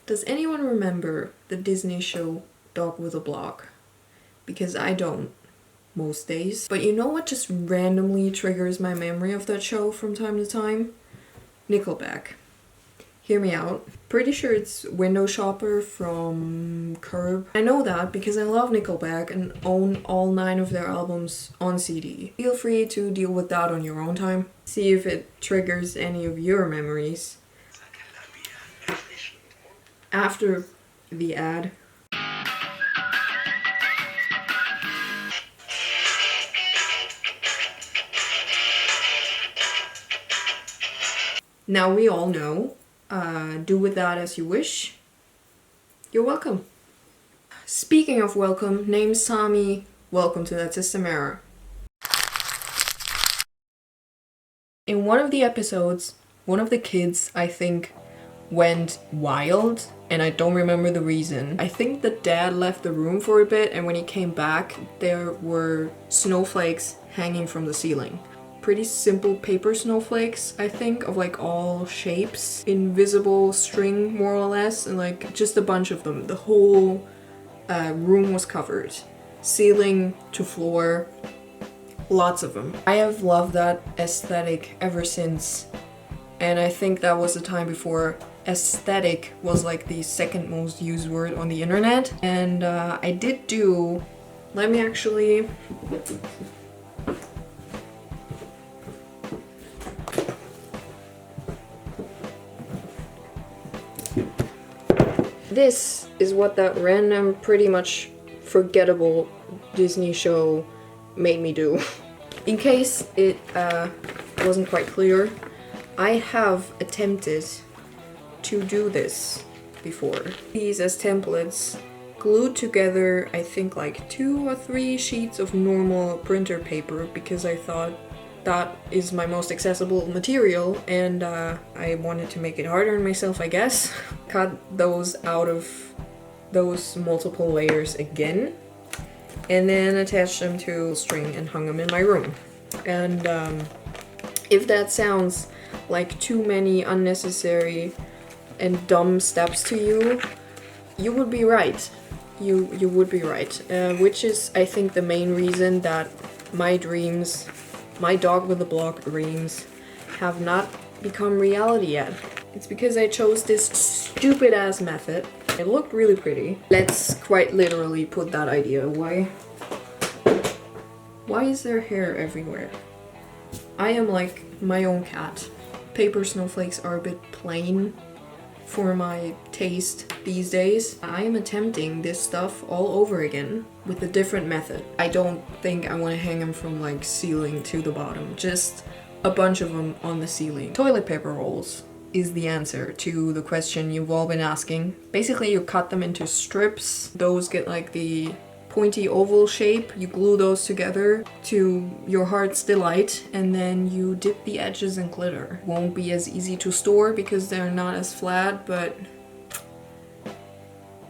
Does anyone remember the Disney show Dog with a Blog? Because I don't most days. But you know what just randomly triggers my memory of that show from time to time? Nickelback. Hear me out. Pretty sure it's Window Shopper from Curb. I know that because I love Nickelback and own all 9 of their albums on CD. Feel free to deal with that on your own time. See if it triggers any of your memories. After the ad. Now we all know, do with that as you wish. You're welcome. Speaking of welcome, name's Tommy. Welcome to That System Error. In one of the episodes, one of the kids, I think, went wild, and I don't remember the reason. I think the dad left the room for a bit, and when he came back, there were snowflakes hanging from the ceiling. Pretty simple paper snowflakes, I think, of like all shapes. Invisible string, more or less, and like just a bunch of them. The whole room was covered. Ceiling to floor, lots of them. I have loved that aesthetic ever since. And I think that was the time before aesthetic was like the second most used word on the internet. And I did do, let me actually... This is what that random, pretty much forgettable Disney show made me do. In case it wasn't quite clear, I have attempted to do this before. These as templates, glued together I think like 2 or 3 sheets of normal printer paper because I thought that is my most accessible material, and I wanted to make it harder on myself, I guess. Cut those out of those multiple layers again, and then attached them to string and hung them in my room. And if that sounds like too many unnecessary and dumb steps to you, you would be right. You would be right. Which is, I think, the main reason that my dreams, my Dog with a Blog dreams, have not become reality yet. It's because I chose this stupid ass method. It looked really pretty. Let's quite literally put that idea away. Why is there hair everywhere? I am like my own cat. Paper snowflakes are a bit plain for my taste these days. I am attempting this stuff all over again with a different method. I don't think I want to hang them from like ceiling to the bottom, just a bunch of them on the ceiling. Toilet paper rolls is the answer to the question you've all been asking. Basically, you cut them into strips. Those get like the pointy oval shape. You glue those together to your heart's delight, and then you dip the edges in glitter. Won't be as easy to store because they're not as flat, but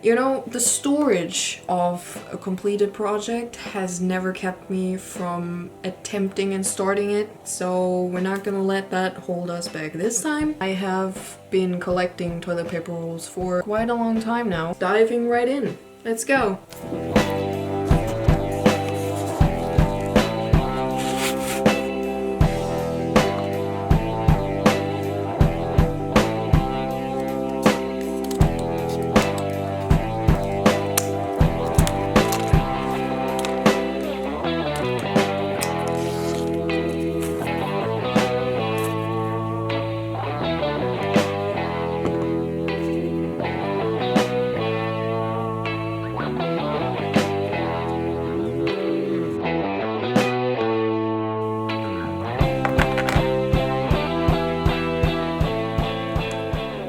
you know, the storage of a completed project has never kept me from attempting and starting it, so we're not gonna let that hold us back this time. I have been collecting toilet paper rolls for quite a long time now. Diving right in. Let's go.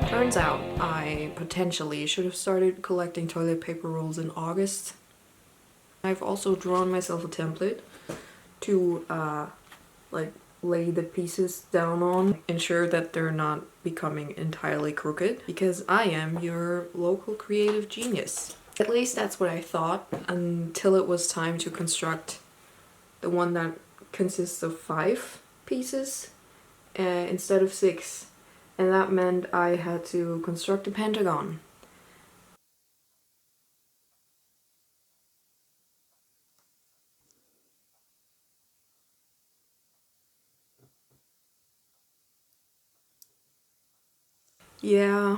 Turns out I potentially should have started collecting toilet paper rolls in August. I've also drawn myself a template to like lay the pieces down on, ensure that they're not becoming entirely crooked, because I am your local creative genius. At least that's what I thought until it was time to construct the one that consists of 5 pieces instead of 6. And that meant I had to construct a pentagon. Yeah,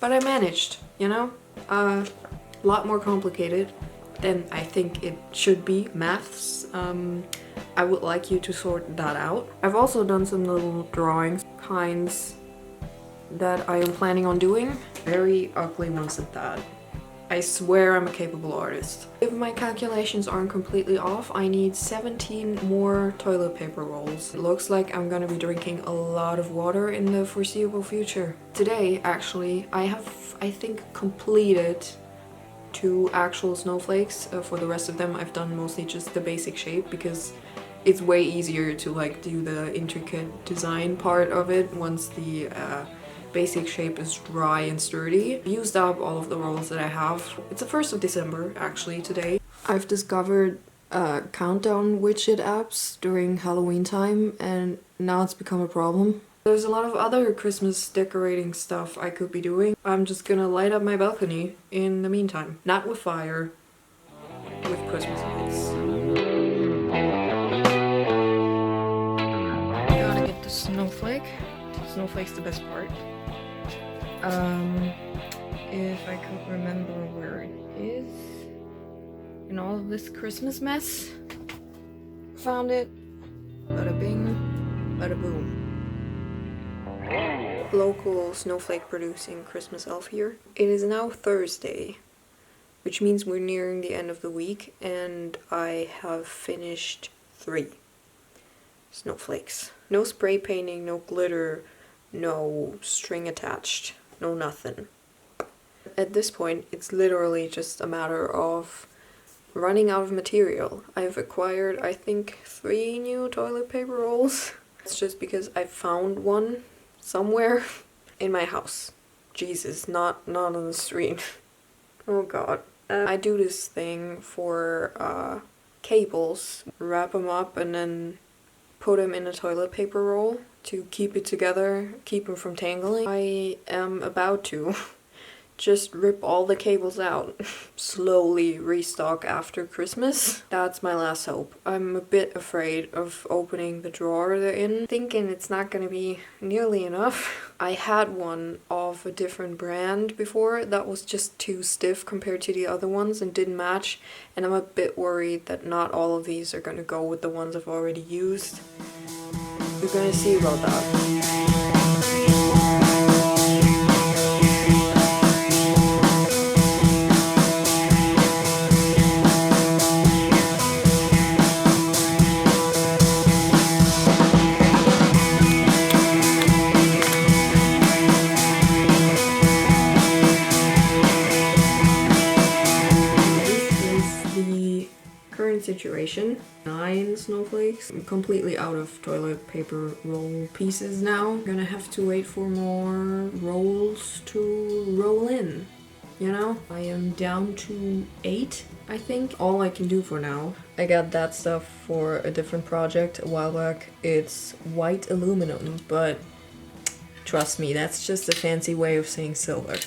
but I managed, you know? A lot more complicated than I think it should be. Maths, I would like you to sort that out. I've also done some little drawings, kinds that I am planning on doing. Very ugly ones at that. I swear I'm a capable artist. If my calculations aren't completely off, I need 17 more toilet paper rolls. It looks like I'm gonna be drinking a lot of water in the foreseeable future. Today, actually, I have, I think, completed 2 actual snowflakes. For the rest of them, I've done mostly just the basic shape because it's way easier to like do the intricate design part of it once the basic shape is dry and sturdy. I've used up all of the rolls that I have. It's the 1st of December actually today. I've discovered countdown widget apps during Halloween time and now it's become a problem. There's a lot of other Christmas decorating stuff I could be doing. I'm just gonna light up my balcony in the meantime. Not with fire, with Christmas lights. Gotta get the snowflake. Snowflake's the best part. If I could remember where it is in all of this Christmas mess. Found it. Bada bing, bada boom. Local snowflake producing Christmas elf here. It is now Thursday, which means we're nearing the end of the week and I have finished 3 snowflakes. No spray painting, no glitter, no string attached, no nothing. At this point, it's literally just a matter of running out of material. I've acquired, I think, 3 new toilet paper rolls. It's just because I found one somewhere in my house. Jesus, not on the street. Oh god. I do this thing for cables. Wrap them up and then put them in a toilet paper roll to keep it together, keep them from tangling. I am about to just rip all the cables out, slowly restock after Christmas. That's my last hope. I'm a bit afraid of opening the drawer they're in, thinking it's not gonna be nearly enough. I had one of a different brand before that was just too stiff compared to the other ones and didn't match, and I'm a bit worried that not all of these are gonna go with the ones I've already used. We're gonna see about that. Situation. 9 snowflakes. I'm completely out of toilet paper roll pieces now. I'm gonna have to wait for more rolls to roll in, you know? I am down to 8, I think. All I can do for now. I got that stuff for a different project a while back. It's white aluminum, but trust me, that's just a fancy way of saying silver.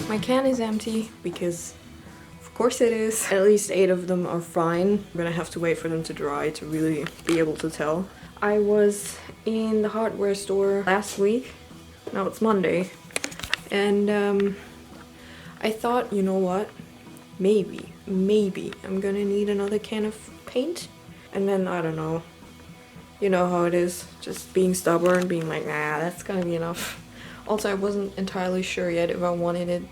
My can is empty because of course it is. At least 8 of them are fine. I'm gonna have to wait for them to dry to really be able to tell. I was in the hardware store last week. Now it's Monday. And I thought, you know what? Maybe I'm gonna need another can of paint. And then, I don't know. You know how it is. Just being stubborn, being like, nah, that's gonna be enough. Also, I wasn't entirely sure yet if I wanted it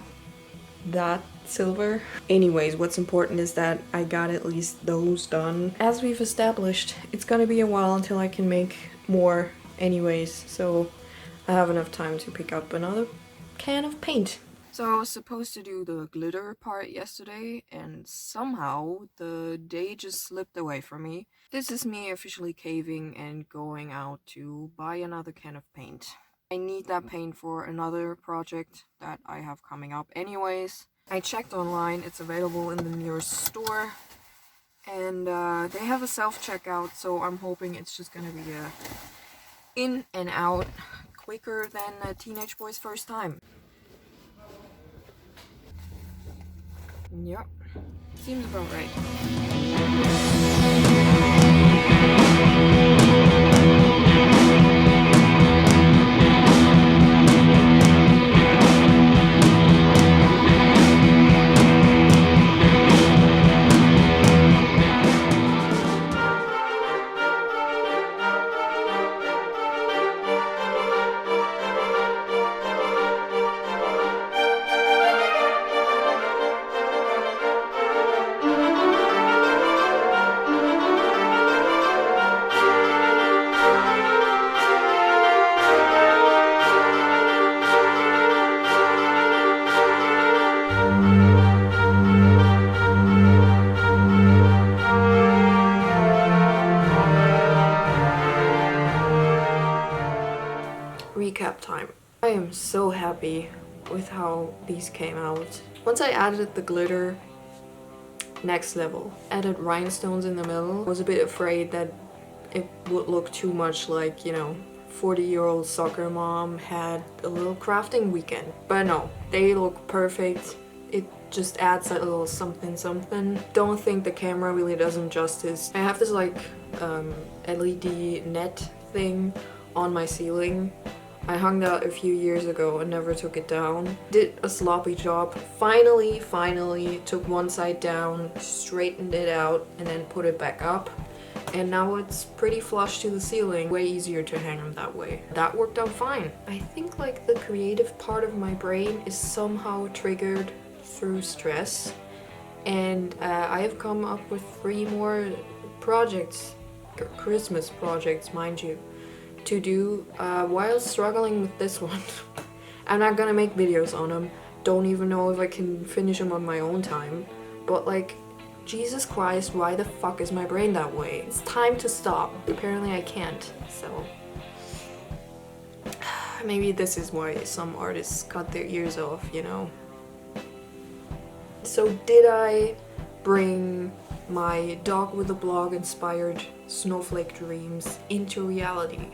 that silver. Anyways, what's important is that I got at least those done. As we've established, it's gonna be a while until I can make more anyways, so I have enough time to pick up another can of paint. So I was supposed to do the glitter part yesterday, and somehow the day just slipped away from me. This is me officially caving and going out to buy another can of paint. I need that paint for another project that I have coming up anyways. I checked online, it's available in the nearest store. And they have a self-checkout, so I'm hoping it's just gonna be a in and out quicker than a teenage boy's first time. Yep, seems about right. Recap time. I am so happy with how these came out. Once I added the glitter, next level. Added rhinestones in the middle. I was a bit afraid that it would look too much like, you know, 40-year-old soccer mom had a little crafting weekend. But no, they look perfect. It just adds a little something something. Don't think the camera really does them justice. I have this like LED net thing on my ceiling. I hung that a few years ago and never took it down. Did a sloppy job. Finally took one side down, straightened it out, and then put it back up. And now it's pretty flush to the ceiling. Way easier to hang them that way. That worked out fine. I think like the creative part of my brain is somehow triggered through stress. And I have come up with 3 more projects, Christmas projects, mind you, to do while struggling with this one. I'm not gonna make videos on them. Don't even know if I can finish them on my own time. But like, Jesus Christ, why the fuck is my brain that way? It's time to stop. Apparently I can't, so. Maybe this is why some artists cut their ears off, you know? So did I bring my dog with a blog inspired snowflake dreams into reality?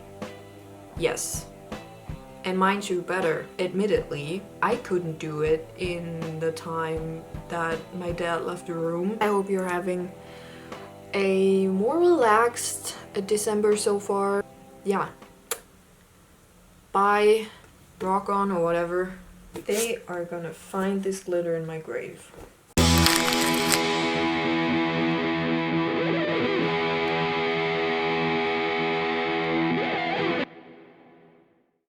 Yes. And mind you, better. Admittedly, I couldn't do it in the time that my dad left the room. I hope you're having a more relaxed December so far. Yeah. Bye. Rock on or whatever. They are gonna find this glitter in my grave.